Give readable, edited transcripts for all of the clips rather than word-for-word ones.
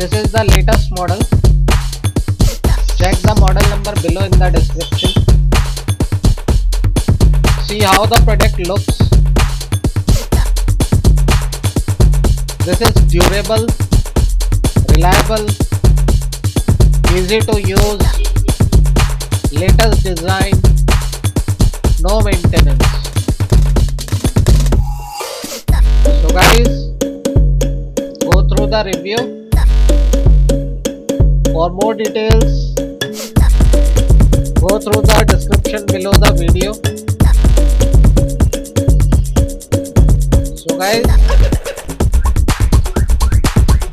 This is the latest model. Check the model number below in the description. See how the product looks. This is durable, reliable, easy to use, latest design, no maintenance. So guys, go through the review. For more details, go through the description below the video. So guys,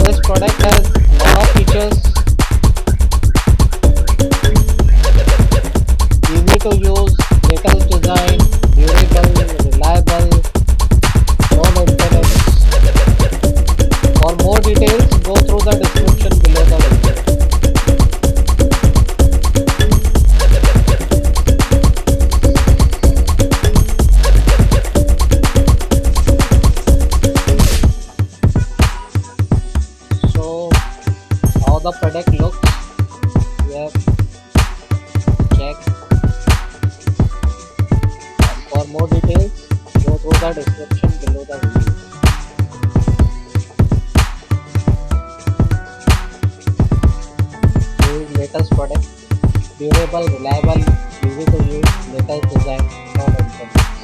this product has a lot of features. Easy to use, latest design, durable, reliable, no maintenance. For more details, go through the description below the video. So, how the product looks, we have checked. For more details, go through the description below the video. This is latest product, durable, reliable, easy to use, latest design, no maintenance.